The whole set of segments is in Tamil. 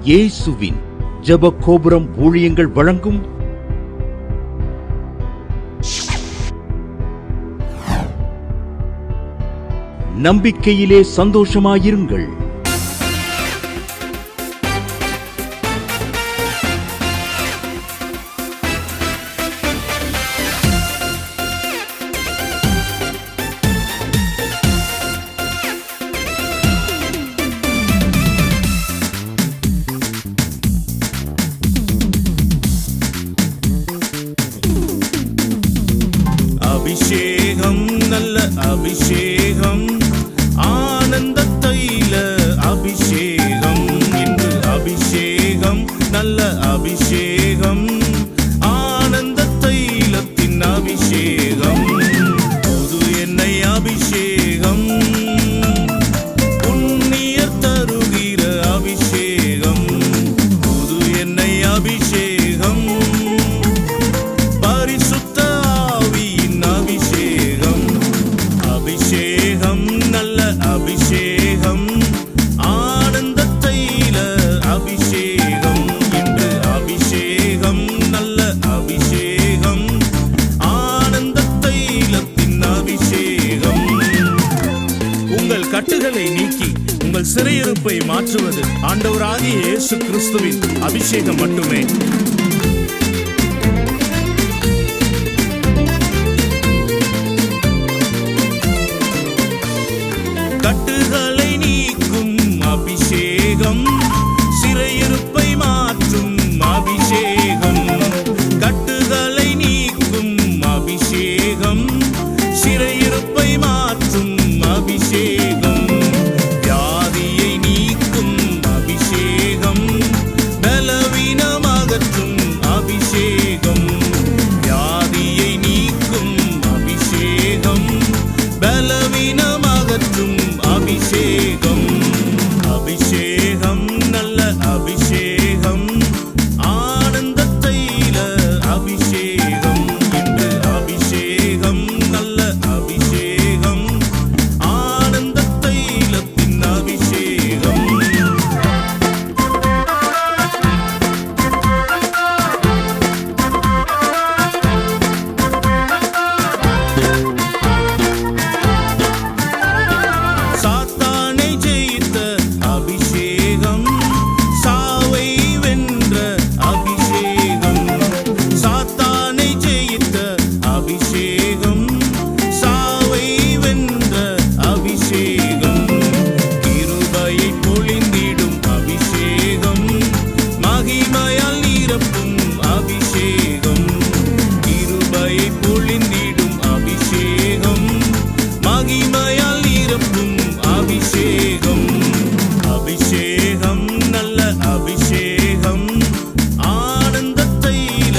இயேசுவின் ஜெப கோபுரம் ஊழியங்கள் வழங்கும் நம்பிக்கையிலே சந்தோஷமாயிருங்கள். அபிஷேகம் நல்ல அபிஷேகம், ஆனந்த தைல அபிஷேகம், இன்று அபிஷேகம் நல்ல அபிஷேகம், ஆனந்த தைலத்தின் அபிஷேகம், புது எண்ணெய் அபிஷேகம், புண்ணியர் தருகிற அபிஷேகம், புது எண்ணெய் அபிஷேகம், பரிசுத்த அபிஷேகம் நல்ல அபிஷேகம், ஆனந்த தைல அபிஷேகம், இன்று அபிஷேகம் நல்ல அபிஷேகம், ஆனந்த தைலத்தின் அபிஷேகம். உங்கள் கட்டுகளை நீக்கி உங்கள் சிறையிருப்பை மாற்றுவது ஆண்டவராகிய இயேசு கிறிஸ்துவின் அபிஷேகம் மட்டுமே. கட்டுகளை நீக்கும் அபிஷேகம், சிறையிருப்பை மாற்றும் அபிஷேகம், கட்டுகளை நீக்கும் அபிஷேகம், சிறையிருப்பை மாற்றும் அபிஷேகம், வியாதியை நீக்கும் அபிஷேகம், பலவீனம் அகற்றும் அபிஷேகம், வியாதியை நீக்கும் அபிஷேகம், பலவீனம் அகற்றும் அபிஷேகம், அபிஷேகம் நல்ல அபிஷேகம், ஆனந்த தைல அபிஷேகம், இன்று அபிஷேகம் நல்ல அபிஷேகம், ஆனந்த தைலத்தின் அபிஷேகம். சாத்தானை ஜெயித்த அபிஷேகம், சாவை வென்ற அபிஷேகம், சாத்தானை ஜெயித்த அபிஷேகம், சாவை வென்ற அபிஷேகம், கிருபையை பொழிந்திடும் அபிஷேகம், மகிமையால் நிரப்பும் அபிஷேகம், கிருபையை பொழிந்திடும் அபிஷேகம், மகிமையால் நிரப்பும் அபிஷேகம், அபிஷேகம் நல்ல அபிஷேகம், ஆனந்த தைல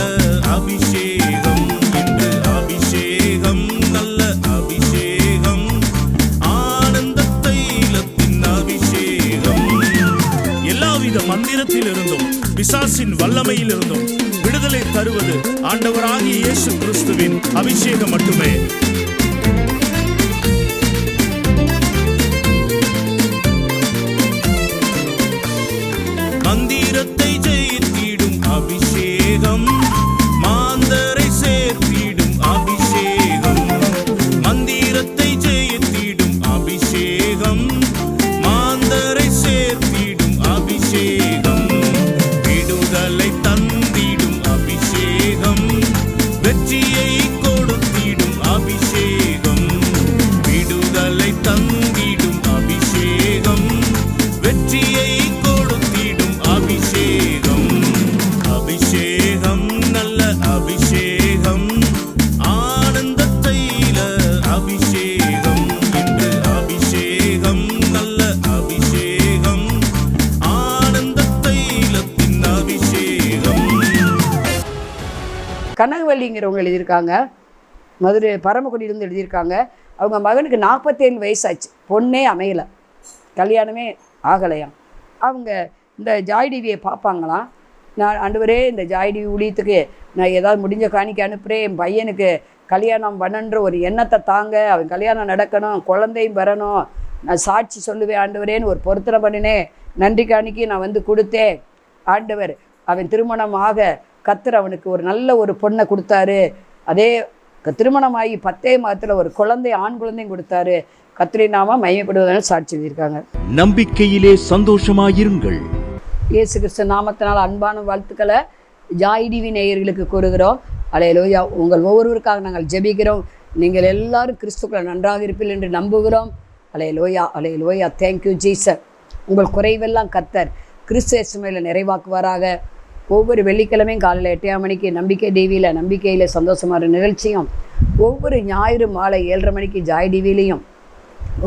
அபிஷேகம், இன்று அபிஷேகம் நல்ல அபிஷேகம், ஆனந்த தைலத்தின் அபிஷேகம். எல்லாவித மந்திரத்திலிருந்தும் பிசாசின் வல்லமையிலிருந்தும் விடுதலை தருவது ஆண்டவராகிய இயேசு கிறிஸ்துவின் அபிஷேகம் மட்டுமே. மந்திரத்தை ஜெயித்திடும் அபிஷேகம், மாந்தரை சேர்த்திடும் அபிஷேகம், மந்திரத்தை ஜெயித்திடும் அபிஷேகம், மாந்தரை சேர்த்திடும் அபிஷேகம், விடுதலை தந்திடும் அபிஷேகம், வெற்றியை கொடுத்திடும் அபிஷேகம், விடுதலை தந்திடும் அபிஷேகம், வெற்றியை கொடுத்திடும் அபிஷேகம், அபிஷேகம் நல்ல அபிஷேகம், ஆனந்த தைல அபிஷேகம், இன்று அபிஷேகம் நல்ல அபிஷேகம், ஆனந்த தைலத்தின் அபிஷேகம். கனகவல்லிங்கிறவங்க எழுதியிருக்காங்க, மதுரை பரமக்குடியிலிருந்து எழுதியிருக்காங்க. அவங்க மகனுக்கு 47 வயசாச்சு, பொண்ணே அமையலை, கல்யாணமே ஆகலையாம். அவங்க இந்த ஜாய் டிவியை பார்ப்பாங்களாம். நான் ஆண்டவரே இந்த ஜாய் டிவி ஊழியத்துக்கு நான் ஏதாவது முடிஞ்ச காணிக்க அனுப்புகிறேன், என் பையனுக்கு கல்யாணம் பண்ணன்ற ஒரு எண்ணத்தை தாங்க, அவன் கல்யாணம் நடக்கணும், குழந்தையும் வரணும், நான் சாட்சி சொல்லுவேன் ஆண்டவரேன்னு ஒரு பொருத்தனை பண்ணினேன், நன்றி காணிக்கி நான் வந்து கொடுத்தேன், ஆண்டவர் அவன் திருமணமாக கர்த்தர் அவனுக்கு ஒரு நல்ல ஒரு பொண்ணை கொடுத்தாரு. அதே திருமணமாகி 10 மாதத்தில் ஒரு குழந்தை, ஆண் குழந்தையும் கொடுத்தாரு. கர்த்தரின் நாமம் மகிமைப்படுவதால் சாட்சி எழுதியிருக்காங்க. நம்பிக்கையிலே சந்தோஷமாயிருங்கள். இயேசு கிறிஸ்து நாமத்தினால் அன்பான வாழ்த்துக்களை ஜாய் டிவி நேயர்களுக்கு கூறுகிறோம். அல்லேலூயா. உங்கள் ஒவ்வொருவருக்காக நாங்கள் ஜெபிக்கிறோம். நீங்கள் எல்லாரும் கிறிஸ்துக்களை நன்றாக இருப்பீர்கள் என்று நம்புகிறோம். Hallelujah, hallelujah. Thank you Jesus. உங்கள் குறைவெல்லாம் கர்த்தர் கிறிஸ்து இயேசுவில் நிறைவாக்குவாராக. ஒவ்வொரு வெள்ளிக்கிழமையும் காலையில் 8 மணிக்கு நம்பிக்கை டிவியில் நம்பிக்கையில் சந்தோஷமான நிகழ்ச்சியும், ஒவ்வொரு ஞாயிறு மாலை 7:30 மணிக்கு ஜாய் டிவிலையும்,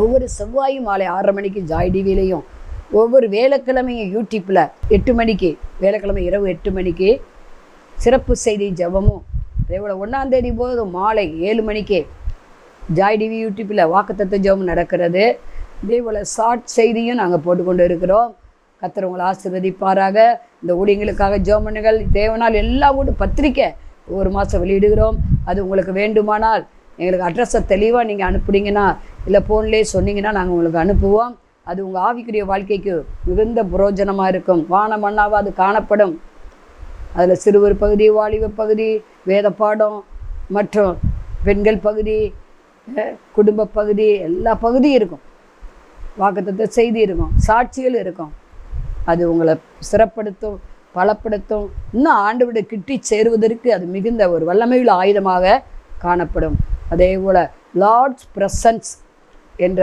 ஒவ்வொரு செவ்வாயும் மாலை 6:30 மணிக்கு ஜாய் டிவிலையும், ஒவ்வொரு வேலைக்கிழமையும் யூடியூப்பில் 8 மணிக்கு, வேலைக்கிழமை இரவு 8 மணிக்கு சிறப்பு செய்தி ஜெபமும், அதேபோல் 1ஆம் தேதி போது மாலை 7 மணிக்கு ஜாய் டிவி யூடியூப்பில் வாக்குத்தத்த ஜெபம் நடக்கிறது. இதேபோல் ஷார்ட் செய்தியும் நாங்கள் போட்டுக்கொண்டு இருக்கிறோம். கர்த்தர் உங்களை ஆசீர்வதிப்பாராக. இந்த ஊழியங்களுக்காக ஜெபம் பண்ணுங்கள். தேவனால் எல்லா பத்திரிக்கை ஒரு மாதம் வெளியிடுகிறோம். அது உங்களுக்கு வேண்டுமானால் எங்களுக்கு அட்ரஸை தெளிவாக நீங்கள் அனுப்புனீங்கன்னா, இல்லை ஃபோன்லேயே சொன்னீங்கன்னா நாங்கள் உங்களுக்கு அனுப்புவோம். அது உங்கள் ஆவிக்குரிய வாழ்க்கைக்கு மிகுந்த புரோஜனமாக இருக்கும். வான மண்ணாக அது காணப்படும். அதில் சிறுவர் பகுதி, வாலிப பகுதி, வேத பாடம் மற்றும் பெண்கள் பகுதி, குடும்ப பகுதி, எல்லா பகுதியும் இருக்கும். வாக்குத்தத்த செய்தி இருக்கும், சாட்சிகள் இருக்கும். அது உங்களை சிறப்படுத்தும், பலப்படுத்தும். இன்னும் ஆண்டவருடைய கிட்டி சேருவதற்கு அது மிகுந்த ஒரு வல்லமையுள்ள ஆயுதமாக காணப்படும். அதே போல் லார்ட்ஸ் ப்ரெசன்ஸ் என்ற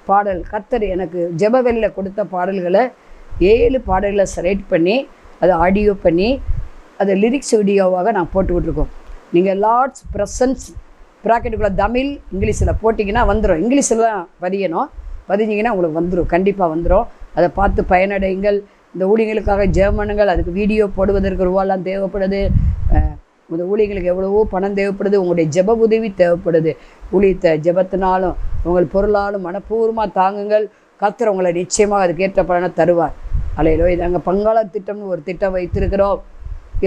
பாடல், கர்த்தர் எனக்கு ஜெபவெளியில் கொடுத்த பாடல்களை 7 பாடல்களை செலக்ட் பண்ணி அதை ஆடியோ பண்ணி அதை லிரிக்ஸ் வீடியோவாக நான் போட்டுக்கிட்டுருக்கோம். நீங்கள் லார்ட்ஸ் ப்ரெசன்ஸ் ப்ராக்கெட்டுக்குள்ளே தமிழ் இங்கிலீஷில் போட்டிங்கன்னா வந்துடும். இங்கிலீஷில் தான் பதிஞ்சிங்கன்னா உங்களுக்கு வந்துடும், கண்டிப்பாக வந்துடும். அதை பார்த்து பயனடைங்கள். இந்த ஊழியர்களுக்காக ஜெபமனுங்கள். அதுக்கு வீடியோ போடுவதற்கு ரூபாலாம் தேவைப்படுது. இந்த ஊழியர்களுக்கு எவ்வளவோ பணம் தேவைப்படுது. உங்களுடைய ஜெப உதவி தேவைப்படுது. ஊழியத்தை ஜெபத்தினாலும் உங்கள் பொருளாலும் மனப்பூர்வமாக தாங்குங்கள். கர்த்தர் உங்களை நிச்சயமாக அதுக்கேற்ற பலனை தருவார். அல்லேலூயா. நாங்கள் பங்காளர் திட்டம்னு ஒரு திட்டம் வைத்திருக்கிறோம்.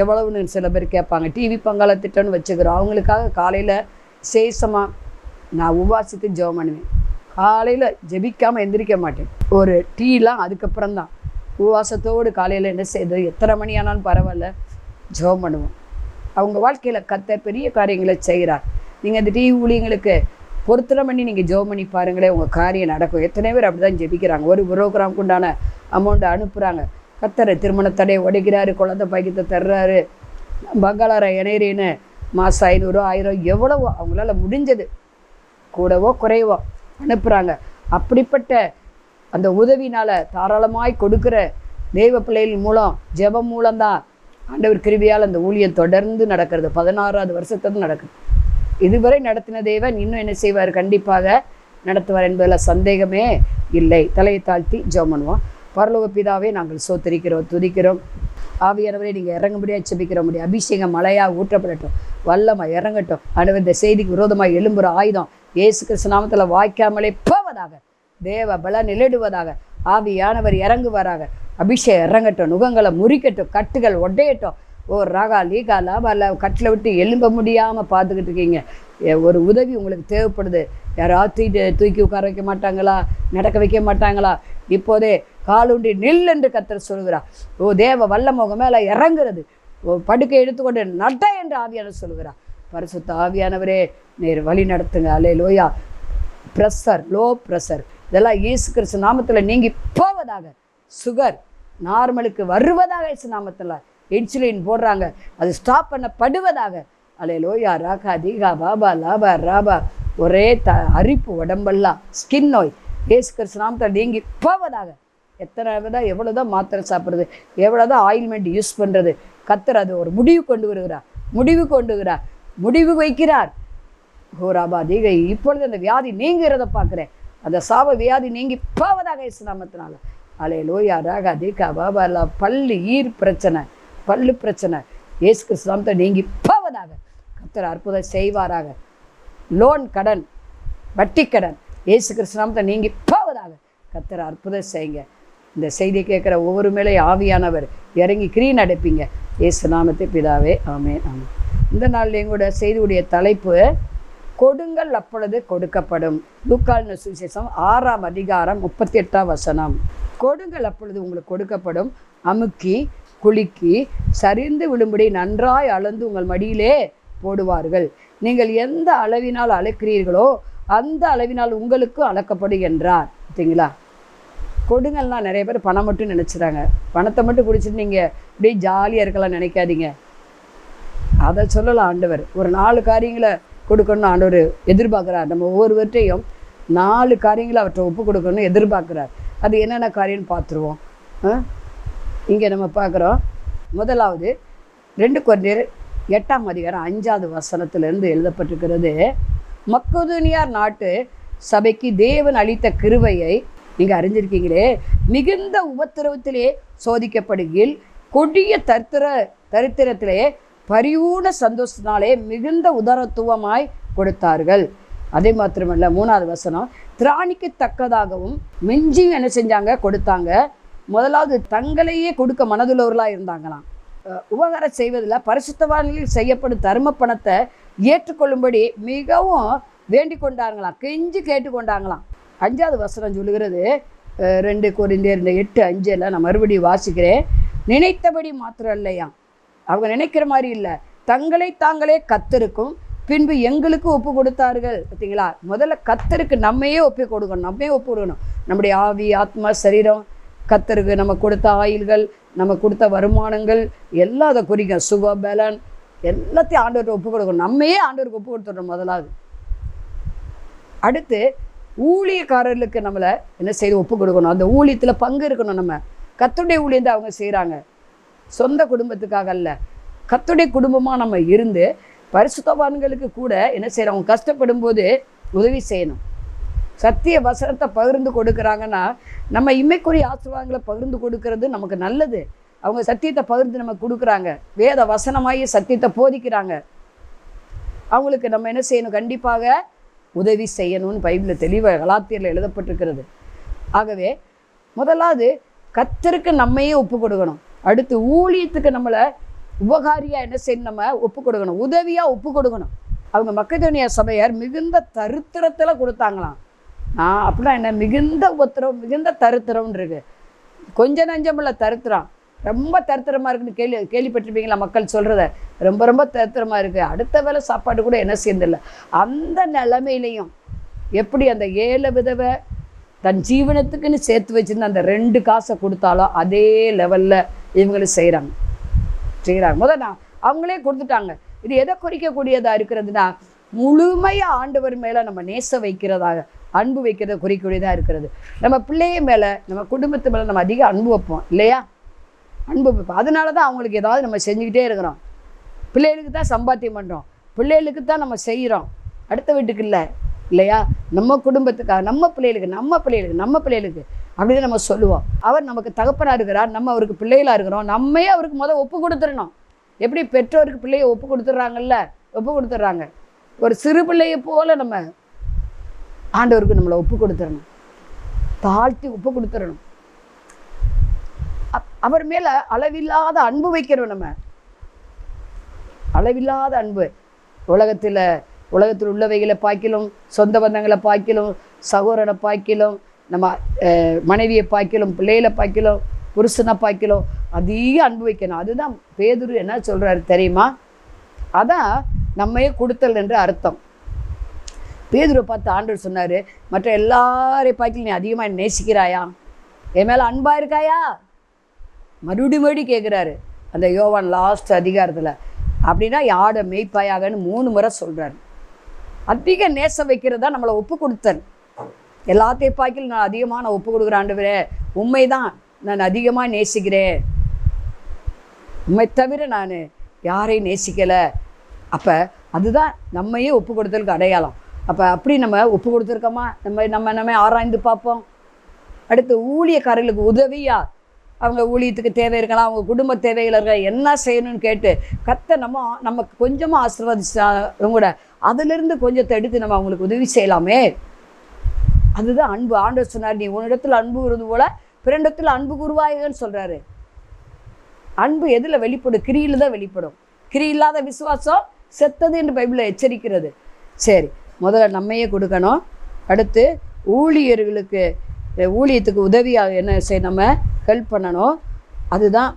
எவ்வளவுன்னு சில பேர் கேட்பாங்க. டிவி பங்காளர் திட்டம்னு வச்சுக்கிறோம். அவங்களுக்காக காலையில் விசேஷமாக நான் உபவாசித்து ஜெபம் பண்ணுவேன். காலையில் ஜெபிக்காமல் எந்திரிக்க மாட்டேன். ஒரு டீலாம் அதுக்கப்புறம் தான். உபவாசத்தோடு காலையில் என்ன செய்யுது, எத்தனை மணி ஆனாலும் பரவாயில்ல ஜெபம் பண்ணுவோம். அவங்க வாழ்க்கையில் கர்த்தர் பெரிய காரியங்களை செய்கிறார். நீங்கள் இந்த டிவி ஊழியங்களுக்கு பொருத்தனை பண்ணி நீங்கள் ஜெபம் பண்ணி பாருங்களேன், உங்கள் காரியம் நடக்கும். எத்தனை பேர் அப்படி தான் ஜெபிக்கிறாங்க. ஒரு ப்ரோக்ராமுக்கு உண்டான அமௌண்ட்டை அனுப்புகிறாங்க. கர்த்தர் திருமணத்தடையை உடைக்கிறாரு, குழந்தை பாக்கியத்தை தர்றாரு. பங்காளார இணையறின்னு மாதம் 500 1000 எவ்வளவோ அவங்களால முடிஞ்சது, கூடவோ குறைவோ அனுப்புகிறாங்க. அப்படிப்பட்ட அந்த உதவினால் தாராளமாய் கொடுக்குற தெய்வ பிள்ளைகள் மூலம், ஜெபம் மூலம்தான் ஆண்டவர் கிருபையால் அந்த ஊழியம் தொடர்ந்து நடக்கிறது. 16வது வருஷத்துக்கு நடக்குது. இதுவரை நடத்தின தேவன் இன்னும் என்ன செய்வார், கண்டிப்பாக நடத்துவார் என்பதில் சந்தேகமே இல்லை. தலையை தாழ்த்தி ஜெபம் பண்ணுவோம். பரலோக பிதாவே, நாங்கள் சோத்தரிக்கிறோம், துதிக்கிறோம். ஆவியானவரே, நீங்கள் இறங்க முடியாது செபிக்கிற முடியும். அபிஷேகம் மழையாக ஊற்றப்படட்டும், வல்லமாக இறங்கட்டும். ஆண்டவர் இந்த செய்திக்கு விரோதமாக எழும்புற ஆயுதம் இயேசு கிறிஸ்து நாமத்தில் வாய்க்காமலே போவதாக. தேவ பல நிலடுவதாக. ஆவியானவர் இறங்குவாராக. அபிஷேகம் இறங்கட்டும், நுகங்களை முறிக்கட்டும், கட்டுகள் ஒட்டையட்டும். ஓ ராகா லீகா லாபால கட்டில் விட்டு எழும்ப முடியாமல் பார்த்துக்கிட்டு இருக்கீங்க. ஒரு உதவி உங்களுக்கு தேவைப்படுது. யாராவது தூக்கி உட்கார வைக்க மாட்டாங்களா, நடக்க வைக்க மாட்டாங்களா? இப்போதே காலுண்டி நில் என்று கர்த்தர் சொல்கிறார். ஓ தேவ வல்லமுக மேலே இறங்குறது. ஓ படுக்கை எடுத்துக்கொண்டு நட என்று ஆவியானவர் சொல்கிறார். பரிசுத்த ஆவியானவரே, நேர் வழி நடத்துங்க. அல்லேலூயா. ப்ரெஷர், லோ ப்ரெஷர் இதெல்லாம் இயேசு கிறிஸ்து நாமத்தில் நீங்கி போவதாக. சுகர் நார்மலுக்கு வருவதாக இயேசு நாமத்தில். இன்சுலின் போடுறாங்க, அது ஸ்டாப் பண்ணப்படுவதாக. அல்லேலூயா. ராகா தீகா பாபா லாபா ராபா. ஒரே அரிப்பு உடம்பெல்லாம், ஸ்கின் நோய் இயேசு கிறிஸ்து நாமத்தில் நீங்கி போவதாக. எத்தனை தான் எவ்வளோதான் மாத்திரை சாப்பிட்றது, எவ்வளோதான் ஆயில்மெண்ட் யூஸ் பண்ணுறது, கர்த்தர் அது ஒரு முடிவு கொண்டு வருகிறார். முடிவு வைக்கிறார். ஹோராபா தீகை. இப்பொழுது அந்த வியாதி நீங்கிறத பார்க்குறேன். அந்த சாப வியாதி நீங்கி போவதாக இயேசு நாமத்தினால. அல்லேலூயா. ராகா தீகா பாபா லா. பல்லு ஈர் பிரச்சனை, பல்லு பிரச்சனை இயேசு கிறிஸ்து நாமத்தை நீங்கி போவதாக. கர்த்தர் அற்புதம் செய்வாராக. லோன் கடன், வட்டி கடன் இயேசு கிறிஸ்து நாமத்தை நீங்கி போவதாக. கர்த்தர் அற்புதம் செய்யுங்க. இந்த செய்தியை கேட்குற ஒவ்வொரு மேலேயும் ஆவியானவர் இறங்கி கிரியை நடப்பீங்க. இயேசு நாமத்தை பிதாவே, ஆமென், ஆமென். இந்த நாளில் எங்களோட செய்தியுடைய தலைப்பு, கொடுங்கள் அப்பொழுது கொடுக்கப்படும். லூக்கான சுவிசேஷம் 6ஆம் அதிகாரம் 38ஆம் வசனம். கொடுங்கள் அப்பொழுது உங்களுக்கு கொடுக்கப்படும், அமுக்கி குலுக்கி சரிந்து விழும்படி நன்றாய் அளந்து உங்கள் மடியிலே போடுவார்கள். நீங்கள் எந்த அளவினால் அளக்கிறீர்களோ அந்த அளவினால் உங்களுக்கும் அளக்கப்படும் என்றார். பார்த்தீங்களா? கொடுங்கள்னா நிறைய பேர் பணம் மட்டும் நினச்சிடாங்க. பணத்தை மட்டும் குடிச்சிட்டு நீங்கள் அப்படியே ஜாலியாக இருக்கலாம் நினைக்காதீங்க. அதை சொல்லலாம் ஆண்டவர். ஒரு 4 காரியங்களை கொடுக்கணும்னு ஆண்டவர் எதிர்பார்க்குறார். நம்ம ஒவ்வொருவர்கிட்டையும் 4 காரியங்களை அவற்றை ஒப்பு கொடுக்கணும்னு எதிர்பார்க்குறார். அது என்னென்ன காரியம்னு பார்த்துருவோம். இங்கே நம்ம பார்க்குறோம். முதலாவது 2 கொரிந்தியர் 8ஆம் அதிகாரம் 5வது வசனத்திலிருந்து எழுதப்பட்டிருக்கிறது. மக்கெதோனியார் நாட்டு சபைக்கு தேவன் அளித்த கிருபையை நீங்கள் அறிஞ்சிருக்கீங்களே. மிகுந்த உபத்திரவத்திலே சோதிக்கப்படுகையில் கொடிய தரித்திரத்திலே பரியூன சந்தோஷத்தினாலே மிகுந்த உதாரத்துவமாய் கொடுத்தார்கள். அதே மாத்திரமல்ல, 3வது வசனம், திராணிக்கு தக்கதாகவும் மிஞ்சியும் என்ன செஞ்சாங்க? கொடுத்தாங்க. முதலாவது தங்களையே கொடுக்க மனதுள்ளவர்களாக இருந்தாங்களாம். உபகாரம் செய்வதில் பரிசுத்தவான்களில் செய்யப்படும் தர்ம பணத்தை ஏற்றுக்கொள்ளும்படி மிகவும் வேண்டிக் கொண்டாங்களாம், கெஞ்சி கேட்டுக்கொண்டாங்களாம். 5வது வசனம் சொல்லுகிறது, 2 கொரிந்தியர் 8:5 நான் மறுபடியும் வாசிக்கிறேன். நினைத்தபடி மாத்திரம் இல்லையா, அவங்க நினைக்கிற மாதிரி இல்லை, தங்களை தாங்களே கர்த்தருக்கும் பின்பு எங்களுக்கு ஒப்பு கொடுத்தார்கள். பார்த்தீங்களா? முதல்ல கர்த்தருக்கு நம்மையே ஒப்பு கொடுக்கணும். நம்முடைய ஆவி, ஆத்மா, சரீரம், கர்த்தருக்கு நம்ம கொடுத்த ஆயுள்கள், நம்ம கொடுத்த வருமானங்கள் எல்லாம் அதை குறிக்கும். சுக பலன் எல்லாத்தையும் ஆண்டவர்கிட்ட ஒப்பு கொடுக்கணும். நம்மையே ஆண்டவருக்கு ஒப்பு கொடுத்துட்றோம் முதலாவது. அடுத்து ஊழியக்காரர்களுக்கு நம்மளை என்ன செய்து ஒப்பு கொடுக்கணும். அந்த ஊழியத்தில் பங்கு இருக்கணும். நம்ம கர்த்தருடைய ஊழியம் தான் அவங்க செய்கிறாங்க, சொந்த குடும்பத்துக்காக அல்ல. கர்த்தருடைய குடும்பமாக நம்ம இருந்து பரிசுத்தவான்களுக்கு கூட என்ன செய்கிறோம்? அவங்க கஷ்டப்படும் போது உதவி செய்யணும். சத்திய வசனத்தை பகிர்ந்து கொடுக்குறாங்கன்னா நம்ம இம்மைக்குரிய ஆசீர்வாதங்களை பகிர்ந்து கொடுக்கறது நமக்கு நல்லது. அவங்க சத்தியத்தை பகிர்ந்து நமக்கு கொடுக்குறாங்க, வேத வசனமாகி சத்தியத்தை போதிக்கிறாங்க. அவங்களுக்கு நம்ம என்ன செய்யணும்? கண்டிப்பாக உதவி செய்யணும்னு பைபிளில் தெளிவாக கலாத்தியரில் எழுதப்பட்டிருக்கிறது. ஆகவே முதலாவது கர்த்தருக்கு நம்மையே ஒப்பு கொடுக்கணும். அடுத்து ஊழியத்துக்கு நம்மளை உபகாரியாக என்ன செய்யணும்? நம்ம ஒப்பு கொடுக்கணும், உதவியாக ஒப்பு கொடுக்கணும். அவங்க மக்கெதோனியா சபையார் மிகுந்த தரித்திரத்தில் கொடுத்தாங்களாம். அப்படின்னா என்ன? மிகுந்த உபத்திரம், மிகுந்த தரித்திரம்னு இருக்கு. கொஞ்சம் நஞ்சமில்ல தரித்திரம், ரொம்ப தரித்திரமாக இருக்குன்னு கேள்விப்பட்டிருப்பீங்களா? மக்கள் சொல்கிறத ரொம்ப ரொம்ப தரித்திரமாக இருக்குது, அடுத்த வேளை சாப்பாடு கூட என்ன செய்யறதில்லை. அந்த நிலைமையிலையும் எப்படி அந்த 7 விதவை தன் ஜீவனத்துக்குன்னு சேர்த்து வச்சுருந்து அந்த 2 காசை கொடுத்தாலும் அதே லெவலில் இவங்களும் செய்கிறாங்க. முதல் அவங்களே கொடுத்துட்டாங்க. இது எதை குறிக்கக்கூடியதாக இருக்கிறதுனா, முழுமையாக ஆண்டவர் மேலே நம்ம நேசம் வைக்கிறதாக, அன்பு வைக்கிறத குறிக்கக்கூடியதாக இருக்கிறது. நம்ம பிள்ளைய மேலே, நம்ம குடும்பத்து மேலே நம்ம அதிக அன்பு வைப்போம் இல்லையா? அன்பு வைப்போம். அதனால தான் அவங்களுக்கு ஏதாவது நம்ம செஞ்சுக்கிட்டே இருக்கிறோம். பிள்ளைகளுக்கு தான் சம்பாத்தியம் பண்ணுறோம், பிள்ளைகளுக்கு தான் நம்ம செய்கிறோம், அடுத்த வீட்டுக்கு இல்லை இல்லையா? நம்ம குடும்பத்துக்காக, நம்ம பிள்ளைகளுக்கு அப்படின்னு நம்ம சொல்லுவோம். அவர் நமக்கு தகப்பனாக இருக்கிறார், நம்ம அவருக்கு பிள்ளைகளாக இருக்கிறோம். நம்மையே அவருக்கு முதல் ஒப்பு கொடுத்துடணும். எப்படி பெற்றோருக்கு பிள்ளையை ஒப்பு கொடுத்துட்றாங்க, ஒரு சிறு பிள்ளையை போல் நம்ம ஆண்டவருக்கு நம்மளை ஒப்பு கொடுத்துடணும், தாழ்த்தி ஒப்பு கொடுத்துடணும். அவர் மேலே அளவில்லாத அன்பு வைக்கிறோம். நம்ம அளவில்லாத அன்பு. உலகத்தில் உள்ளவைகளை பார்க்கிலும், சொந்த பந்தங்களை பார்க்கிலும், சகோதரனை பார்க்கிலும், நம்ம மனைவியை பார்க்கிலும், பிள்ளைகளை பார்க்கிலும், புருஷனை பார்க்கிலும் அதிக அன்பு வைக்கணும். அதுதான் பேதுரு என்ன சொல்கிறாரு தெரியுமா? அதான் நம்மையே கொடுத்தல் என்று அர்த்தம். பேதுருவை பார்த்து ஆண்டவர் சொன்னார், மற்ற எல்லாரையும் பார்க்கல நீ அதிகமாக நேசிக்கிறாயா? என் மேலே அன்பாக இருக்காயா? மறுபடி கேட்குறாரு அந்த யோவான் லாஸ்ட் அதிகாரத்தில். அப்படின்னா யாட மெய்ப்பாயாகன்னு 3 முறை சொல்கிறாரு. அதிக நேசம் வைக்கிறது தான் நம்மளை ஒப்பு கொடுத்தல். எல்லாத்தையும் பார்க்கல நான் அதிகமாக ஒப்பு கொடுக்குறேன் ஆண்டவரே, உண்மை தான் நான் அதிகமாக நேசிக்கிறேன், உண்மை தவிர நான் யாரையும் நேசிக்கலை. அப்போ அதுதான் நம்மையே ஒப்பு கொடுத்தலுக்கு அடையாளம். அப்போ அப்படி நம்ம ஒப்பு கொடுத்துருக்கோமா? நம்ம ஆராய்ந்து பார்ப்போம். அடுத்து ஊழியக்காரர்களுக்கு உதவியா, அவங்க ஊழியத்துக்கு தேவை இருக்கலாம், அவங்க குடும்ப தேவைகள் இருக்கலாம், என்ன செய்யணும்னு கேட்டு நமக்கு கொஞ்சமாக ஆசீர்வதிச்சவங்க கூட அதிலிருந்து கொஞ்சத்தை எடுத்து நம்ம அவங்களுக்கு உதவி செய்யலாமே. அதுதான் அன்பு. ஆண்டவர் சொன்னார், நீ உன்னிடத்தில் அன்பு கூறுவது போல பிறனிடத்தில் அன்பு கூறுவாய்கன்னு சொல்கிறாரு. அன்பு எதில் வெளிப்படும்? கிரியில் தான் வெளிப்படும். கிரி இல்லாத விசுவாசம் செத்தது என்று பைபிளில் எச்சரிக்கிறது. சரி, முதல்ல நம்மையே கொடுக்கணும். அடுத்து ஊழியத்துக்கு உதவியாக என்ன செய்ய நம்ம ஹெல்ப் பண்ணணும். அதுதான்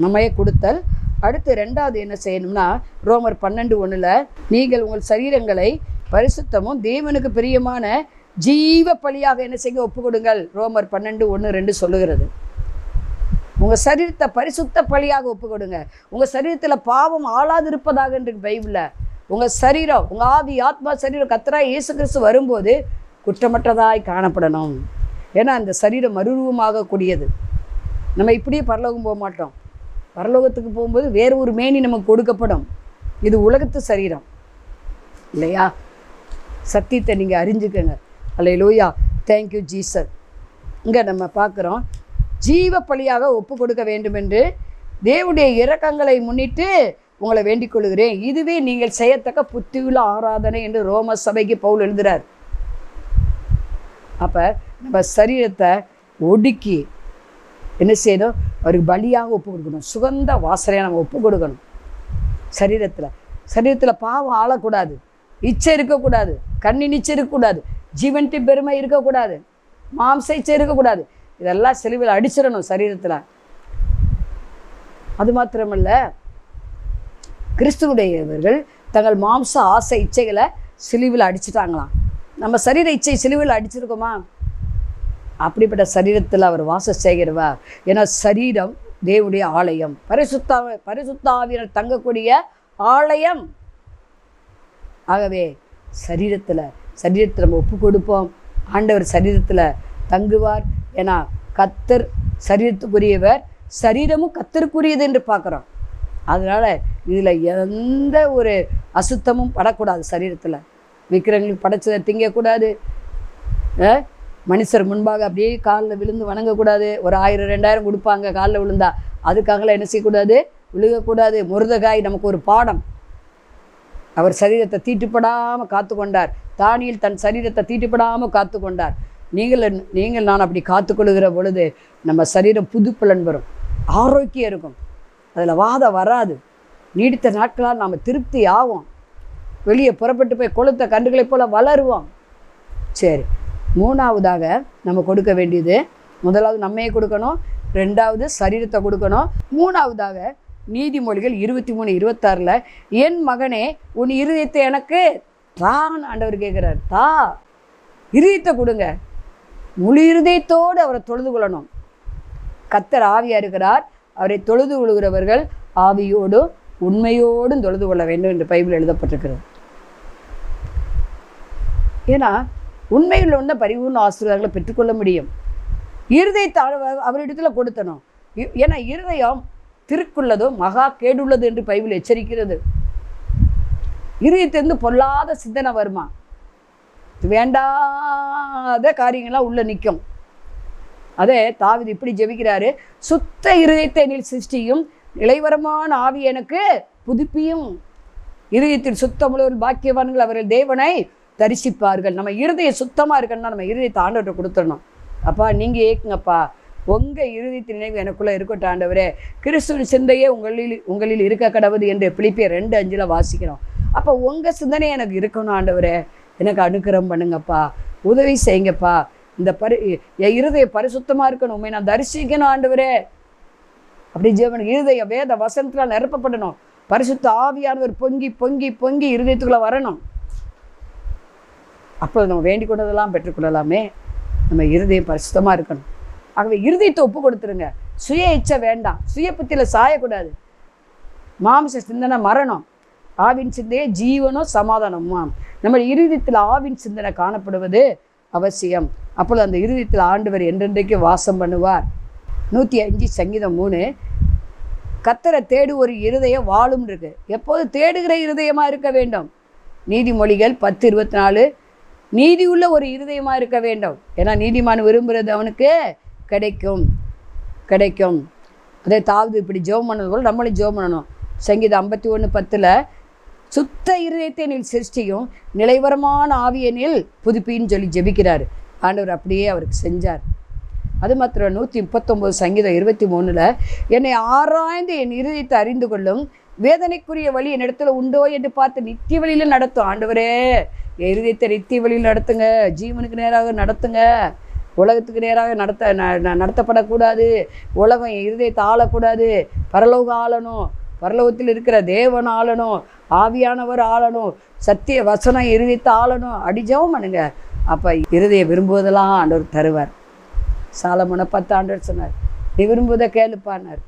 நம்மையே கொடுத்தல். அடுத்து 2வது என்ன செய்யணும்னா ரோமர் 12:1 நீங்கள் உங்கள் சரீரங்களை பரிசுத்தமும் தேவனுக்கு பிரியமான ஜீவ பலியாக என்ன செய்ய ஒப்பு கொடுங்கள். ரோமர் 12:1-2 சொல்லுகிறது. உங்கள் சரீரத்தை பரிசுத்த பலியாக ஒப்பு கொடுங்க. உங்கள் சரீரத்தில் பாவம் ஆளாது இருப்பதாக இருக்கு பைபிளில். உங்கள் சரீரம், உங்கள் ஆவி, ஆத்மா, சரீரம் கர்த்தராகிய இயேசு கிறிஸ்து வரும்போது குற்றமற்றதாய் காணப்படணும். ஏன்னா அந்த சரீரம் மறுரூபமாக கூடியது. நம்ம இப்படியே பரலோகம் போக மாட்டோம். பரலோகத்துக்கு போகும்போது வேறு ஒரு மேனி நமக்கு கொடுக்கப்படும். இது உலகத்து சரீரம் இல்லையா? சத்தியத்தை நீங்கள் அறிஞ்சுக்கங்க. அல்லேலூயா, தேங்க்யூ ஜீசஸ். இங்கே நம்ம பார்க்குறோம், ஜீவ பலியாக ஒப்பு கொடுக்க வேண்டும் என்று தேவனுடைய இரக்கங்களை முன்னிட்டு உங்களை வேண்டிக் கொள்கிறேன். இதுவே நீங்கள் செய்யத்தக்க புத்தியுள்ள ஆராதனை என்று ரோம சபைக்கு பவுல் எழுதுகிறார். அப்போ நம்ம சரீரத்தை ஒடுக்கி என்ன செய்யணும்? அவருக்கு பலியாக ஒப்பு கொடுக்கணும். சுகந்த வாசனையாக நம்ம ஒப்பு கொடுக்கணும். சரீரத்தில் பாவம் ஆளக்கூடாது, இச்சை இருக்கக்கூடாது, கண்ணின் இச்சை இருக்கக்கூடாது, ஜீவன்டி பெருமை இருக்கக்கூடாது, மாம்ச இச்சை இருக்கக்கூடாது. இதெல்லாம் சிலுவையில் அடிச்சிடணும் சரீரத்தில். அது மாத்திரமல்ல, கிறிஸ்துவுடையவர்கள் தங்கள் மாம்ச ஆசை இச்சைகளை சிலுவையில் அடிச்சிட்டாங்களாம். நம்ம சரீர இச்சை சிலுவையில் அடிச்சிருக்கோமா? அப்படிப்பட்ட சரீரத்தில் அவர் வாசம் செய்கிறவா. ஏன்னா சரீரம் தேவனுடைய ஆலயம், பரிசுத்தாவியர் தங்கக்கூடிய ஆலயம். ஆகவே சரீரத்தில் நம்ம ஒப்பு கொடுப்போம். ஆண்டவர் சரீரத்தில் தங்குவார். ஏன்னா கர்த்தர் சரீரத்துக்குரியவர், சரீரமும் கர்த்தருக்குரியது என்று பார்க்குறோம். அதனால் இதில் எந்த ஒரு அசுத்தமும் படக்கூடாது. சரீரத்தில் விக்கிரங்களுக்கு படைச்சதை திங்கக்கூடாது. மனுஷர் முன்பாக அப்படியே காலில் விழுந்து வணங்கக்கூடாது. ஒரு 1000-2000 கொடுப்பாங்க காலில் விழுந்தா, அதுக்காகலாம் என்ன செய்யக்கூடாது? விழுகக்கூடாது. முருதகாய் நமக்கு ஒரு பாடம். அவர் சரீரத்தை தீட்டுப்படாமல் காத்து கொண்டார். தானியேல் தன் சரீரத்தை தீட்டுப்படாமல் காத்து கொண்டார். நீங்கள் நான் அப்படி காத்துக்கொள்கிற பொழுது நம்ம சரீரம் புது பலன் வரும், ஆரோக்கியம் இருக்கும், அதில் வாதம் வராது. நீடித்த நாட்களால் நாம் திருப்தி ஆகும். வெளியே புறப்பட்டு போய் கொளுத்த கன்றுகளைப் போல் வளருவோம். சரி, 3வதாக நம்ம கொடுக்க வேண்டியது, முதலாவது நம்மையே கொடுக்கணும், 2வது சரீரத்தை கொடுக்கணும், 3வதாக நீதிமொழிகள் 23:26 என் மகனே உன் இருதயத்தை எனக்கு தான் ஆண்டவர் கேட்குறார். தா, இருதயத்தை கொடுங்க. முழு இருதயத்தோடு அவரை தொழுது கொள்ளணும். கர்த்தர் ஆவியாக இருக்கிறார். அவரை தொழுது கொள்கிறவர்கள் ஆவியோடும் உண்மையோடும் தொழுது கொள்ள வேண்டும் என்று பைபிள் எழுதப்பட்டிருக்கிறது. ஏன்னா உண்மையில் உள்ள பரிபூர்ண ஆசீர்வாதங்களை பெற்றுக்கொள்ள முடியும். இருதயத்தை அவரிடத்தில் கொடுத்தணும். ஏன்னா இருதயம் திருக்குள்ளதும் மகா கேடுள்ளது என்று பைபிள் எச்சரிக்கிறது. இருதயத்திலிருந்து பொல்லாத சிந்தனை வருமா, வேண்டாத காரியங்கள்லாம் உள்ள நிற்கும். அதே தாவீது இப்படி ஜெபிக்கிறாரு, சுத்த இருதயத்தை நீர் சிருஷ்டியும், நிலைவரமான ஆவி எனக்கு புதுப்பியும். இருதயத்தில் சுத்தமுள்ளவர்கள் பாக்கியவான்கள், அவர்கள் தேவனை தரிசிப்பார்கள். நம்ம இருதயம் சுத்தமாக இருக்கணும்னா நம்ம இருதயத்தை ஆண்டவர்கிட்ட கொடுத்துடணும். அப்பா நீங்கள் ஏக்குங்கப்பா, உங்கள் இருதயத்தின் நினைவு எனக்குள்ளே இருக்கட்டும் ஆண்டவரே, கிறிஸ்துவின் சிந்தையே உங்களில் இருக்க கடவுது என்று பிலிப்பியர் 2:5 வாசிக்கிறோம். அப்போ உங்கள் சிந்தனை எனக்கு இருக்கணும் ஆண்டவரே, எனக்கு அனுக்கிரகம் பண்ணுங்கப்பா, உதவி செய்யுங்கப்பா. இந்த என் இருதயம் பரிசுத்தமாக இருக்கணும், உண்மை நான் தரிசிக்கணும் ஆண்டவரே. அப்படி ஜீவனுக்கு இருதய வேத வசனத்தில் நிரப்பப்படணும். பரிசுத்த ஆவியானவர் பொங்கி பொங்கி பொங்கி இருதயத்துக்குள்ளே வரணும். அப்போ நம்ம வேண்டிக் கொண்டதெல்லாம் பெற்றுக்கொள்ளலாமே. நம்ம இருதயம் பரிசுத்தமாக இருக்கணும். ஆகவே இருதயத்தை ஒப்பு கொடுத்துருங்க. சுய இச்சை வேண்டாம், சுய புத்தியில் சாயக்கூடாது. மாம்ச சிந்தனை மரணம், ஆவின் சிந்தையே ஜீவனும் சமாதானமும். நம்ம இருதயத்தில் ஆவின் சிந்தனை காணப்படுவது அவசியம். அப்பொழுது அந்த இருதயத்தில் ஆண்டவர் என்றென்றைக்கு வாசம் பண்ணுவார். 105 சங்கீதம் 3 கர்த்தரை தேடு ஒரு இருதயம் வாழும் இருக்கு. எப்போது தேடுகிற இருதயமாக இருக்க வேண்டும். நீதிமொழிகள் 10:24 நீதி உள்ள ஒரு இருதயமாக இருக்க வேண்டும். ஏன்னா நீதிமான் விரும்புகிறது அவனுக்கு கிடைக்கும் கிடைக்கும். அதே தாவீது இப்படி ஜெபம் பண்ணது போல் நம்மளும் ஜெபம் பண்ணணும். சங்கீதம் 51:10 சுத்த இருதயத்தை நீ சிருஷ்டியும், நிலைவரமான ஆவியனில் புதுப்பின்னு சொல்லி ஜெபிக்கிறார். ஆண்டவர் அப்படியே அவருக்கு செஞ்சார். அது மாத்திரம் 139 சங்கீதம் 23 என்னை ஆராய்ந்து என் இருதயத்தை அறிந்து கொள்ளும், வேதனைக்குரிய வழி என் இடத்துல உண்டோ என்று பார்த்து நித்திய வழியில் நடத்தும். ஆண்டவரே என் இருதயத்தை நித்திய வழியில் நடத்துங்க, ஜீவனுக்கு நேராக நடத்துங்க. உலகத்துக்கு நேராக நடத்தப்படக்கூடாது. உலகம் இருதயத்தை ஆளக்கூடாது. பரலோகம் ஆளணும், பரலோகத்தில் இருக்கிற தேவன் ஆளணும், ஆவியானவர் ஆளணும், சத்திய வசனம் இருதயத்தை ஆளணும். அடிஜவும் பண்ணுங்க. அப்போ இருதய விரும்புவதெல்லாம் ஆண்டவர் தருவார். சாலமோனை 10 ஆண்டவர் சொன்னார், நீ விரும்புவதை கேளுப்பான்னார்.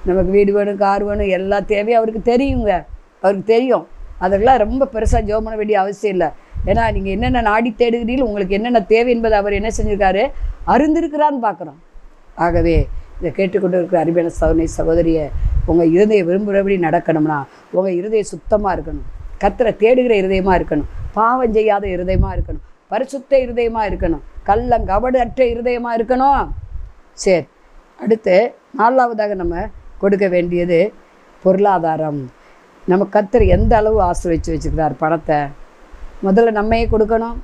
நமக்கு வீடு வேணும், கார் வேணும், எல்லா தேவையும் அவருக்கு தெரியுங்க. அவருக்கு தெரியும். அதெல்லாம் ரொம்ப பெருசாக ஜெபம் பண்ண வேண்டிய அவசியம் இல்லை. ஏன்னா நீங்கள் என்னென்ன நாடி தேடுகிறீர்கள், உங்களுக்கு என்னென்ன தேவை என்பதை அவர் என்ன செஞ்சுருக்காரு, அறிந்திருக்கிறான்னு பார்க்குறோம். ஆகவே இதை கேட்டுக்கொண்டு இருக்கிற அருமையான சகோதரி சகோதரியை, உங்கள் இருதய விரும்புகிறபடி நடக்கணும்னா உங்கள் இருதயம் சுத்தமாக இருக்கணும், கர்த்தரை தேடுகிற இருதயமாக இருக்கணும், பாவம் செய்யாத இருதயமாக இருக்கணும், பரிசுத்த இருதயமாக இருக்கணும், கள்ளம் கபடு அற்ற இருதயமாக இருக்கணும். சரி, அடுத்து 4வதாக நம்ம கொடுக்க வேண்டியது பொருளாதாரம். நம்ம கர்த்தர் எந்த அளவு ஆசீர்வதிச்சு வச்சுக்கிறார் பணத்தை. முதல்ல நம்மையே கொடுக்கணும்.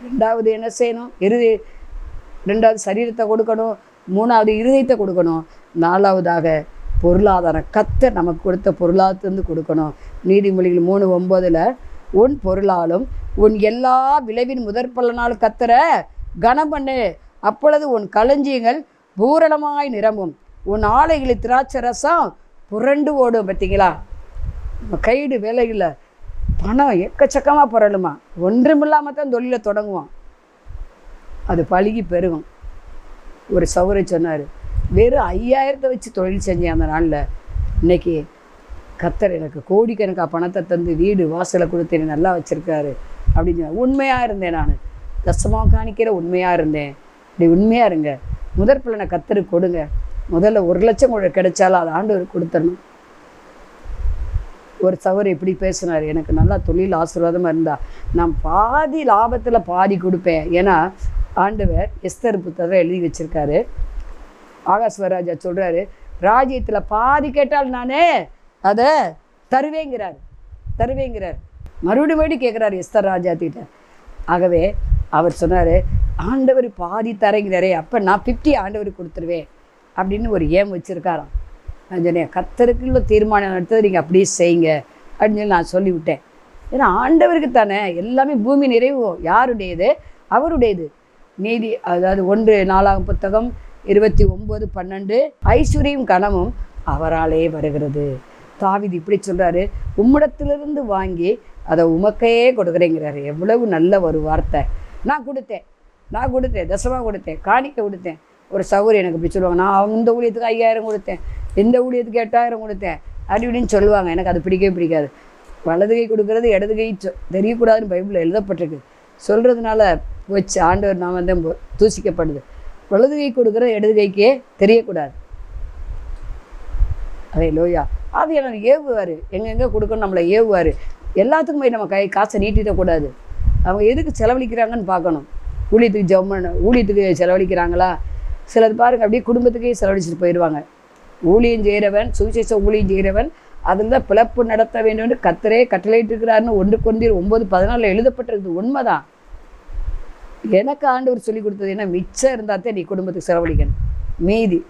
2வது என்ன செய்யணும், 2வது சரீரத்தை கொடுக்கணும். 3வது இருதயத்தை கொடுக்கணும். 4வதாக பொருளாதாரம், கர்த்தர் நமக்கு கொடுத்த பொருளாதாரத்திலிருந்து கொடுக்கணும். நீதிமொழிகள் 3:9 உன் பொருளாலும் உன் எல்லா விளைவின் முதற்பலனாலும் கர்த்தரை கனம் பண்ணு, அப்பொழுது உன் களஞ்சியங்கள் பூரணமாய் நிரம்பும், உன் ஆலைகளில் திராட்சை ரசம் புரண்டு ஓடும். பார்த்தீங்களா, நம்ம கைடு வேலையில் பணம் எக்கச்சக்கமாக புரளுமா. ஒன்றுமில்லாமல் தான் தொழிலை தொடங்குவான், அது பழுகி பெருகும். ஒரு சௌரை சொன்னார், வெறும் 5000 வச்சு தொழில் செஞ்சேன் அந்த நாளில். இன்றைக்கி கர்த்தர் எனக்கு கோடிக்கணக்காக பணத்தை தந்து வீடு வாசலை கொடுத்து நல்லா வச்சுருக்காரு அப்படின்னு சொன்னேன். உண்மையாக இருந்தேன். நான் தசமாக காணிக்கிற உண்மையாக இருந்தேன். இப்படி உண்மையாக இருங்க. முதற் பலனை கர்த்தருக்கு கொடுங்க. முதல்ல 1 லட்சம் கிடைச்சாலும் அது ஆண்டவர் கொடுத்துடணும். ஒரு சகோதரர் இப்படி பேசினார், எனக்கு நல்லா தொழில் ஆசீர்வாதமாக இருந்தால் நான் பாதி லாபத்தில் பாதி கொடுப்பேன். ஏன்னா ஆண்டவர் எஸ்தர் புத்தகம் எழுதி வச்சுருக்காரு. ஆகாஸ்வராஜா சொல்கிறாரு, ராஜ்யத்தில் பாதி கேட்டால் நானே அதை தருவேங்கிறார். மறுபடியும் கேட்குறாரு எஸ்தர் ராஜாத்திட்ட. ஆகவே அவர் சொன்னார், ஆண்டவர் பாதி தரங்கிறாரே, அப்போ நான் 50 ஆண்டவருக்கு கொடுத்துருவேன் அப்படின்னு ஒரு ஏம் வச்சுருக்காராம். நான் சொன்னேன், கர்த்தருக்குள்ள தீர்மானம் எடுத்தது நீங்கள் அப்படியே செய்யுங்க அப்படின்னு சொல்லி நான் சொல்லிவிட்டேன். ஏன்னா ஆண்டவருக்கு தானே எல்லாமே. பூமி நிறைவு யாருடையது? அவருடையது. நீதி, அதாவது 1 4 புத்தகம் 29:12 ஐஸ்வர்யம் கனமும் அவராலே வருகிறது. தாவீது இப்படி சொல்கிறாரு, உம்மிடத்திலிருந்து வாங்கி அதை உமக்கே கொடுக்குறேங்கிறாரு. எவ்வளவு நல்ல ஒரு வார்த்தை. நான் கொடுத்தேன், தசமாக கொடுத்தேன், காணிக்க கொடுத்தேன். ஒரு சகோதரி எனக்கு இப்படி சொல்லுவாங்க, நான் இந்த ஊழியத்துக்கு 5000 கொடுத்தேன், இந்த ஊழியத்துக்கு 8000 கொடுத்தேன் அப்படின்னு சொல்லுவாங்க. எனக்கு அது பிடிக்கவே பிடிக்காது. வலது கை கொடுக்கறது இடது கை தெரியக்கூடாதுன்னு பைபிளில் எழுதப்பட்டிருக்கு. சொல்கிறதுனால வச்சு ஆண்டவர் நாம் வந்து தூசிக்கப்படுது. வலது கை கொடுக்குறது இடது கைக்கே தெரியக்கூடாது. அதே லோயா ஆவியானவர் ஏவுவார், எங்கெங்கே கொடுக்கணும் நம்மளை ஏவுவார். எல்லாத்துக்கும் போய் நம்ம காசை நீட்டிடக்கூடாது. அவங்க எதுக்கு செலவழிக்கிறாங்கன்னு பார்க்கணும். ஊழியத்துக்கு ஊழியத்துக்கு செலவழிக்கிறாங்களா? சிலர் பாருங்கள் அப்படியே குடும்பத்துக்கே செலவழிச்சிட்டு போயிடுவாங்க. ஊழியம் செய்கிறவன், சுவிசேஷ ஊழியம் செய்கிறவன் அதில் தான் பிளப்பு நடத்த வேண்டும் என்று கர்த்தரே கட்டளையிட்டு இருக்கிறாருன்னு 1 கொரிந்தியர் 9:14 எழுதப்பட்டிருக்கு. உண்மைதான். எனக்கு ஆண்டவர் சொல்லி கொடுத்தது என்ன, மிச்சம் இருந்தால் தான் நீ குடும்பத்துக்கு செலவழிக்கணும், மீதி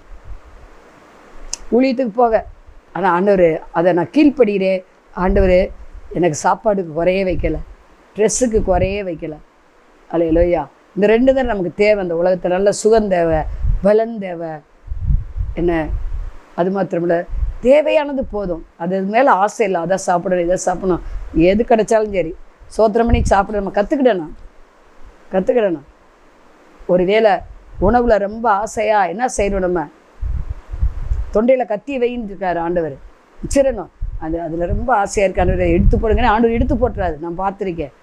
ஊழியத்துக்கு போக. ஆனால் ஆண்டவர் அதை நான் கீழ்ப்படுகிறேன். ஆண்டவர் எனக்கு சாப்பாடுக்கு குறையே வைக்கலை, ட்ரெஸ்ஸுக்கு குறையே வைக்கலை. அல்லேலூயா. இந்த 2 தான் நமக்கு தேவை. அந்த உலகத்தில் நல்ல சுகம் தேவை, பலன் தேவை. என்ன, அது மாத்திரமில்ல, தேவையானது போதும். அது மேலே ஆசை இல்லை, அதை சாப்பிடணும் இதை சாப்பிடணும், எது கிடைச்சாலும் சரி சோத்திரம் பண்ணி சாப்பிட நம்ம கற்றுக்கிடணும். ஒரு வேளை உணவில் ரொம்ப ஆசையாக என்ன செய்யணும், நம்ம தொண்டையில் கத்தி வைன்னு இருக்காரு ஆண்டவர், வச்சிடணும். அதில் ரொம்ப ஆசையாக இருக்கு, ஆண்டவர் எடுத்து போடுங்கன்னு ஆண்டவர் எடுத்து போட்டுறாரு. நான் பார்த்துருக்கேன்.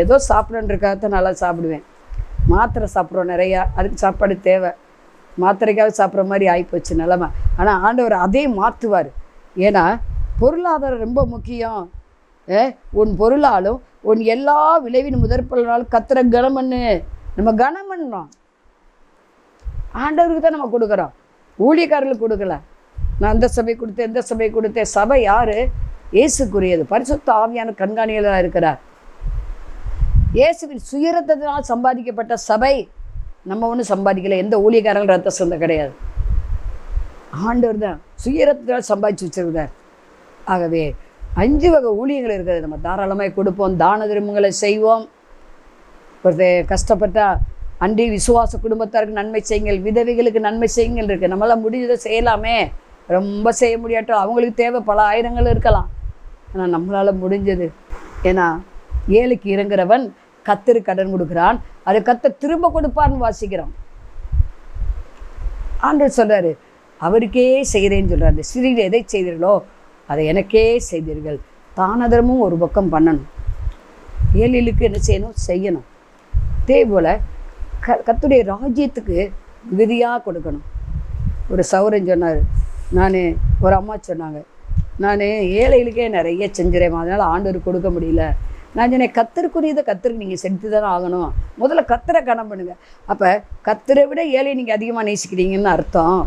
ஏதோ சாப்பிடன்றக்காகத்தான் நல்லா சாப்பிடுவேன். மாத்திரை சாப்பிட்றோம் நிறையா, அதுக்கு சாப்பாடு தேவை. மாத்திரைக்காக சாப்பிட்ற மாதிரி ஆகிப்போச்சு நிலமை. ஆனால் ஆண்டவர் அதையும் மாற்றுவார். ஏன்னா பொருளாதாரம் ரொம்ப முக்கியம். உன் பொருளாலும் உன் எல்லா விளைவின் முதற்பலனாலும் கர்த்தரை கனம் பண்ணு. நம்ம கனம் பண்ணணும். ஆண்டவருக்கு தான் நம்ம கொடுக்குறோம், ஊழியக்காரர்களுக்கு கொடுக்கல. நான் அந்த சபை கொடுத்தேன், இந்த சபை கொடுத்தேன். சபை யார்? இயேசுக்குரியது. பரிசுத்த ஆவியான கண்காணிகளாக இருக்கிறார். இயேசுவின் சுயரத்தத்தினால் சம்பாதிக்கப்பட்ட சபை. நம்ம ஒன்றும் சம்பாதிக்கலை, எந்த ஊழியக்காரர்கள் ரத்த சொந்தம் கிடையாது. ஆண்டவர் தான் சுயரத்தத்தினால் சம்பாதிச்சு வச்சிருக்கிறார். ஆகவே 5 வகை ஊழியங்கள் இருக்கிறது. நம்ம தாராளமாக கொடுப்போம், தான தர்மங்களை செய்வோம். ஒருத்தர் கஷ்டப்பட்டால் அன்றி விசுவாச குடும்பத்தாருக்கு நன்மை செய்யுங்கள், விதவைகளுக்கு நன்மை செய்யுங்கள் இருக்குது. நம்மளால் முடிஞ்சதை செய்யலாமே, ரொம்ப செய்ய முடியாட்டும். அவங்களுக்கு தேவை பல ஆயிரங்கள் இருக்கலாம், ஆனால் நம்மளால் முடிஞ்சது. ஏன்னா ஏழைக்கு இறங்குறவன் கர்த்தருக்கு கடன் கொடுக்குறான், அதை கர்த்தர் திரும்ப கொடுப்பார்னு வாசிக்கிறோம். ஆண்டவர் சொல்கிறாரு, அவருக்கே செய்கிறேன்னு சொல்கிறாரு. சிறிது எதை செய்தீர்களோ அதை எனக்கே செய்தீர்கள். தானதரமும் ஒரு பக்கம் பண்ணணும், ஏழைகளுக்கு என்ன செய்யணும். அதே போல் கர்த்தருடைய ராஜ்யத்துக்கு விதியாக கொடுக்கணும். ஒரு சௌரன் சொன்னார், ஒரு அம்மா சொன்னாங்க, நான் ஏழைகளுக்கே நிறைய செஞ்சுறேன், அதனால் ஆண்டவர் கொடுக்க முடியல. நான் சொன்னேன், கர்த்தருக்குரியதை கர்த்தருக்கு நீங்கள் செலுத்தி தானே ஆகணும். முதல்ல கர்த்தரை கனம் பண்ணுங்கள். அப்போ கர்த்தரை விட ஏழை நீங்கள் அதிகமாக நேசிக்கிறீங்கன்னு அர்த்தம்.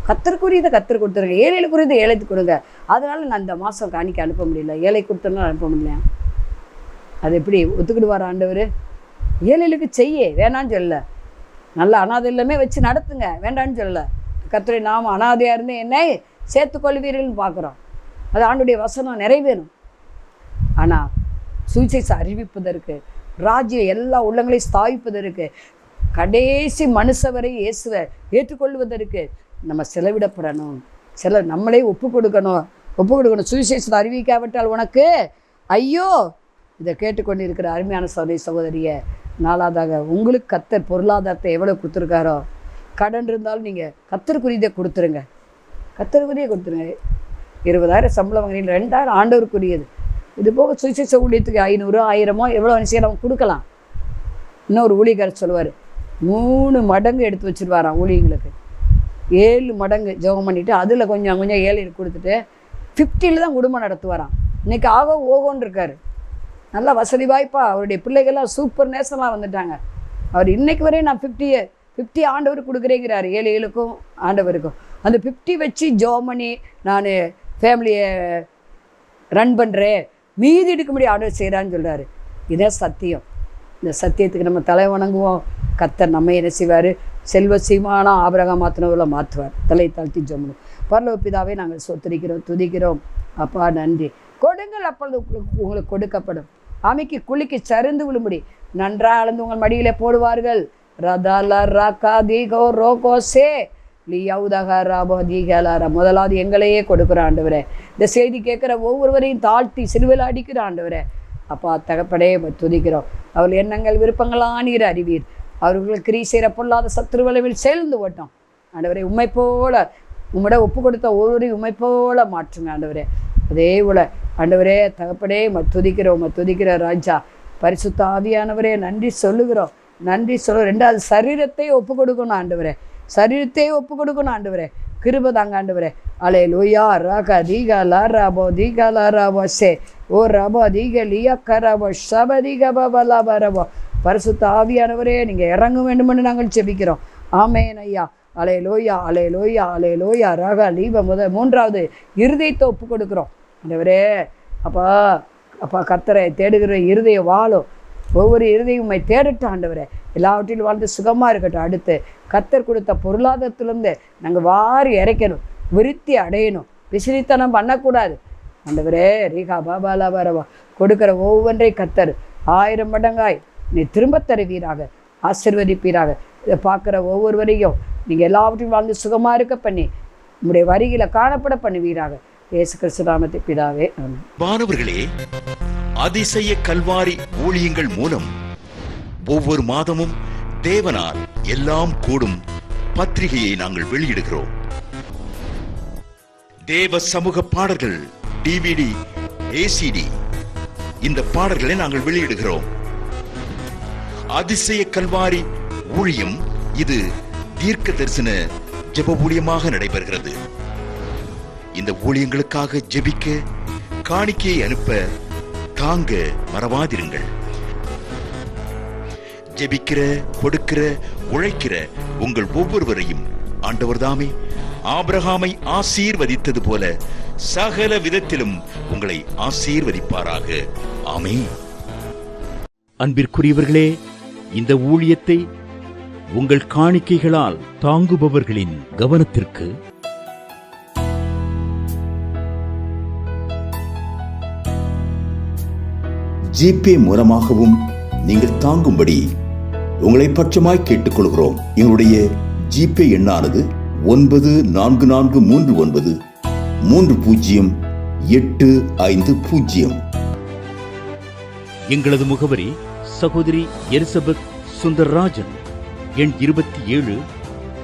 கர்த்தருக்குரியதை கர்த்தர் கொடுத்துருங்க, ஏழைகளுக்குரியதை ஏழைக்கு கொடுங்க. அதனால் நான் இந்த மாதம் காணிக்க அனுப்ப முடியல, ஏழை கொடுத்தனால அனுப்ப முடியல. அது எப்படி ஒத்துக்கிடுவார் ஆண்டவர்? ஏழைகளுக்கு செய்ய வேணான்னு சொல்லல, நல்ல அனாதை எல்லாமே வச்சு நடத்துங்க, வேண்டான்னு சொல்லலை. கர்த்தரை நாம் அனாதையாக இருந்து என்னை சேர்த்துக்கொள்வீர்கள்னு பார்க்குறோம். அது ஆண்டுடைய வசனம் நிறைவேறும். ஆனால் சுவிசேஷம் அறிவிப்பதற்கு, ராஜ்யம் எல்லா உள்ளங்களையும் ஸ்தாபிப்பதற்கு, கடைசி மனுஷவரை இயேசுவை ஏற்றுக்கொள்வதற்கு நம்ம செலவிடப்படணும். நம்மளே ஒப்பு கொடுக்கணும். சுவிசேஷத்தை அறிவிக்காவிட்டால் உனக்கு ஐயோ. இதை கேட்டுக்கொண்டிருக்கிற அருமையான சகோதரி சகோதரியை, நாலாவதாக உங்களுக்கு கர்த்தர் பொருளாதாரத்தை எவ்வளோ கொடுத்துருக்காரோ, கடன் இருந்தாலும் நீங்கள் கர்த்தருக்குரியதை கொடுத்துருங்க. 20,000 சம்பளம் வாங்கினீங்க, 2,000 ஆண்டவருக்குரியது. இது போக சுவிசேஷ ஊழியத்துக்கு 500 1000 எவ்வளோ நிச்சயம் நம்ம கொடுக்கலாம். இன்னொரு ஊழியக்காரர் சொல்லுவார், 3 மடங்கு எடுத்து வச்சுருவாராம் ஊழியங்களுக்கு. 7 மடங்கு ஜெபம் பண்ணிவிட்டு அதில் கொஞ்சம் ஏழைகளுக்கு கொடுத்துட்டு 50 தான் குடும்பம் நடத்துவாராம். இன்றைக்கி ஓகோன்னு இருக்கார், நல்லா வசதி வாய்ப்பா. அவருடைய பிள்ளைகள்லாம் சூப்பர் நேசமாக வந்துட்டாங்க. அவர் இன்றைக்கு வரையும் நான் 50 ஆண்டவருக்கு கொடுக்குறேங்கிறார், ஏழைகளுக்கும் ஆண்டவருக்கும். அந்த 50 வச்சு ஜெபம் பண்ணி நான் ஃபேமிலியை ரன் பண்ணுறேன், மீதி எடுக்க முடியும் ஆண்டவர் செய்கிறான்னு சொல்கிறாரு. இதே சத்தியம். இந்த சத்தியத்துக்கு நம்ம தலை வணங்குவோம். கர்த்தர் நம்ம என்ன செய்வார்? செல்வ சீமானா ஆபிரகாம் மாற்றினவர்களை மாற்றுவார். தலை தாழ்த்தி ஜெபம். பரலோக பிதாவே நாங்கள் சொத்தரிக்கிறோம், துதிக்கிறோம். அப்பா நன்றி. கொடுங்கள், அப்பொழுது உங்களுக்கு கொடுக்கப்படும். அமைக்கு குளிக்கு சரிந்து விழும்படி நன்றாக அளந்து உங்கள் மடியிலே போடுவார்கள். முதலாவது எங்களையே கொடுக்குற ஆண்டவரே, இந்த செய்தி கேட்குற ஒவ்வொருவரையும் தாழ்த்தி சிலுவையில் அடிக்கிற ஆண்டவரே. அப்பா தகப்படே துதிக்கிறோம். அவர்கள் எண்ணங்கள் விருப்பங்களாக நீர் அறிவீர். அவர்களுக்கு கிரி செய்கிற பொல்லாத சத்துருவளவில் சேர்ந்து ஓட்டோம் ஆண்டவரே. உம்மை போல உம்மிட ஒப்பு கொடுத்த ஒவ்வொருவரையும் உம்மை போல மாற்றுங்க ஆண்டவரே. அதே போல் ஆண்டவரே தகப்படே துதிக்கிற ராஜா பரிசுத்த ஆவியானவரே நன்றி சொல்லுகிறோம். 2வது சரீரத்தை ஒப்பு கொடுக்கணும் ஆண்டவரே, ஆண்டவரே. கிருபை தாங்க ஆண்டவரே. அலே லோயா ராகா தீகா லாராபோ தீகா லாராபோ சே ஓ ரபோ தீக லியா கராபோ சப தீக பாபா ரபோ. பரிசுத்த ஆவியானவரே நீங்கள் இறங்க வேண்டுமென்று நாங்கள் செபிக்கிறோம். ஆமேன் ஐயா. அலே லோயா ராகா லீப 3வது இருதயத்தை ஒப்பு கொடுக்குறோம் ஆண்டவரே. அப்பா கர்த்தரை தேடுகிற இருதய வாழும். ஒவ்வொரு இருதயம் உம்மை தேடட்டும் ஆண்டவரே. எல்லாவற்றிலும் வாழ்ந்து சுகமாக இருக்கட்டும். அடுத்து கர்த்தர் கொடுத்த பொருளாதாரத்திலேருந்து நாங்கள் வாரி இறைக்கணும், விருத்தி அடையணும், விசிறித்தனம் பண்ணக்கூடாது ஆண்டவரே. ரீகா பாபாலா வரவா கொடுக்குற ஒவ்வொன்றை கர்த்தர் 1000 மடங்காய் நீ திரும்ப தருவீராக, ஆசீர்வதிப்பீராக. இதை பார்க்குற ஒவ்வொருவரையும் நீங்கள் எல்லாவற்றையும் வாழ்ந்து சுகமாக இருக்க பண்ணி உங்களுடைய வரிகளை காணப்பட பண்ணுவீராக. இயேசு கிறிஸ்து நாமத்தில் பிதாவே ஆமென். மாணவர்களே, அதிசய கல்வாரி ஊழியங்கள் மூலம் ஒவ்வொரு மாதமும் தேவனால் எல்லாம் கூடும் பத்திரிகையை நாங்கள் வெளியிடுகிறோம். தேவ சமூக பாடல்கள் DVD, ACD இந்த பாடல்களை நாங்கள் வெளியிடுகிறோம். அதிசய கல்வாரி ஊழியம் இது தீர்க்க தரிசன ஜெப ஊழியமாக நடைபெறுகிறது. இந்த ஊழியங்களுக்காக ஜெபிக்க, காணிக்கையை அனுப்ப தாங்க மறவாதிருங்கள். ஜெபிக்கிற, கொடுக்கிற, உழைக்கிற உங்கள் ஒவ்வொருவரையும் ஆண்டவர் தாமே ஆபிரகாமை ஆசீர்வதித்தது போல சகல விதத்திலும் உங்களை ஆசீர்வதிப்பாராக. ஆமென். அன்பிற்குரியவர்களே, இந்த ஊழியத்தை உங்கள் காணிக்கைகளால் தாங்குபவர்களின் கவனத்திற்கு ஜிபே மூலமாகவும் நீங்கள் தாங்கும்படி உங்களை பட்சமாய் கேட்டுக்கொள்கிறோம். எங்களுடைய ஜிபே எண்ணானது 9439308550. எங்களது முகவரி சகோதரி எலிசபெத் சுந்தரராஜன், எண் 27,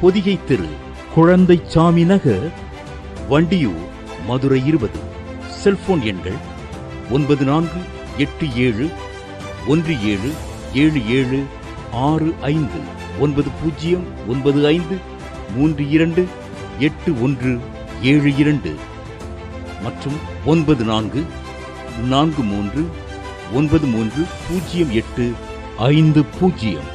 பொதிகை தெரு, குழந்தை சாமி நகர், வண்டியூர், மதுரை 20. செல்போன் எண்கள் 9487177765 9095328172 மற்றும் 9443930850.